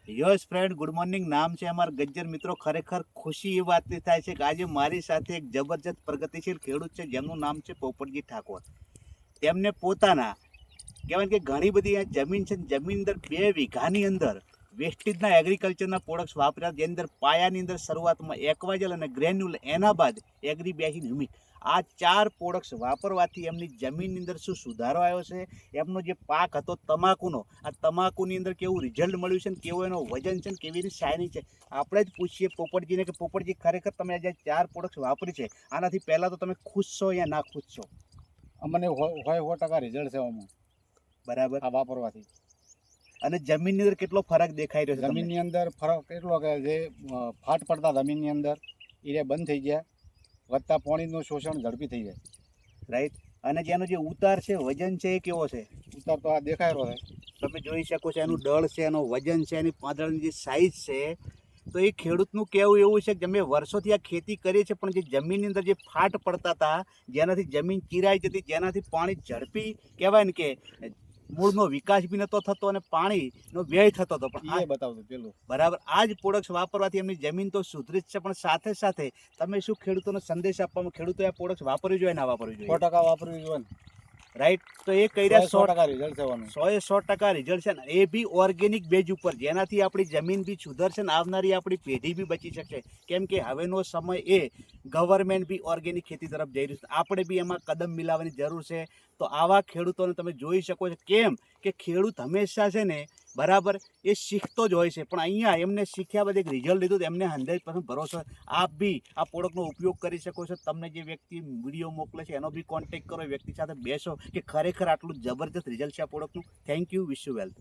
Yes friend, good morning. નામ છે અમારા ગજ્જર મિત્રો. ખરેખર ખુશી એ વાતની થાય છે કે આજે મારી સાથે એક જબરજસ્ત પ્રગતિશીલ ખેડૂત છે જેમનું નામ છે પોપટજી ઠાકોર. તેમને પોતાના કહેવાય કે ઘણી બધી આ જમીન છે, જમીન અંદર 2 વીઘાની અંદર વેસ્ટેજના એગ્રીકલ્ચરના પ્રોડક્ટ્સ વાપર્યા, જેની અંદર પાયાની અંદર શરૂઆતમાં એક્વાજલ અને ગ્રેન્યુલ, એના બાદ એગ્રી બેસિન હ્યુમિક, આ 4 પ્રોડક્ટ્સ વાપરવાથી એમની જમીનની અંદર શું સુધારો આવ્યો છે, એમનો જે પાક હતો તમાકુનો, આ તમાકુની અંદર કેવું રિઝલ્ટ મળ્યું છે, ને કેવું એનો વજન છે, ને કેવી એની શાઇનિંગ છે, આપણે જ પૂછીએ પોપટજીને કે પોપટજી ખરેખર તમે આજે 4 પ્રોડક્ટ્સ વાપરી છે, આનાથી પહેલાં તો તમે ખુશ છો યા ના ખુશ છો? અમને 100% રિઝલ્ટ છે આમાં, બરાબર. આ વાપરવાથી. અને જમીનની અંદર કેટલો ફરક દેખાઈ રહ્યો છે તમને? જમીનની અંદર ફરક એટલો કે જે ફાટ પડતા જમીનની અંદર એ બંધ થઈ ગયા, વધતા પાણીનું શોષણ ઝડપી થઈ જાય. રાઈટ. અને જેનો જે ઉતાર છે, વજન છે, એ કેવો છે? ઉતાર તો આ દેખાયેલો છે. તમે જોઈ શકો છો એનું દળ છે, એનો વજન છે, એની પાંદડાની જે સાઇઝ છે. તો એ ખેડૂતનું કહેવું એવું છે કે અમે વર્ષોથી આ ખેતી કરીએ છીએ, પણ જે જમીનની અંદર જે ફાટ પડતા હતા, જેનાથી જમીન ચીરાઈ જતી, જેનાથી પાણી ઝડપી કહેવાય ને કે મૂળનો વિકાસ બી નહોતો થતો અને પાણીનો વ્યય થતો હતો. પણ એ બતાવતું પેલું બરાબર આ જ પ્રોડક્ટ્સ વાપરવાથી એમની જમીન તો સુધરી જ છે, પણ સાથે સાથે તમે શું ખેડૂતોનો સંદેશ આપવામાં, ખેડૂતોએ આ પ્રોડક્ટ્સ વાપરવી જોઈએ ના વાપરવી જોઈએ? 100% વાપરવી જોઈએ ને. રાઈટ. તો એ કઈ રહ્યા 100% રિઝલ્ટ છે આનું. 100% રિઝલ્ટ છે ને, એ બી ઓર્ગેનિક બેઝ ઉપર, જેનાથી આપણી જમીન બી સુધરશે ને આવનારી આપણી પેઢી બી બચી શકશે. કેમ કે હવેનો સમય એ ગવર્મેન્ટ બી ઓર્ગેનિક ખેતી તરફ જઈ રહ્યું છે, આપણે બી એમાં કદમ મિલાવવાની જરૂર છે. તો આવા ખેડૂતોને તમે જોઈ શકો છો. કેમ કે ખેડૂત હંમેશા છે ને બરાબર એ શીખતો જ હોય છે, પણ અહીંયા એમને શીખ્યા બાદ એક રિઝલ્ટ લીધું તો એમને 100% ભરોસો. આપ બી આ પ્રોડક્ટનો ઉપયોગ કરી શકો છો. તમને જે વ્યક્તિ વિડીયો મોકલે છે એનો બી કોન્ટેક્ટ કરો, એ વ્યક્તિ સાથે બેસો કે ખરેખર આટલું જબરજસ્ત રિઝલ્ટ છે આ પ્રોડક્ટનું. Thank you. Wish you well.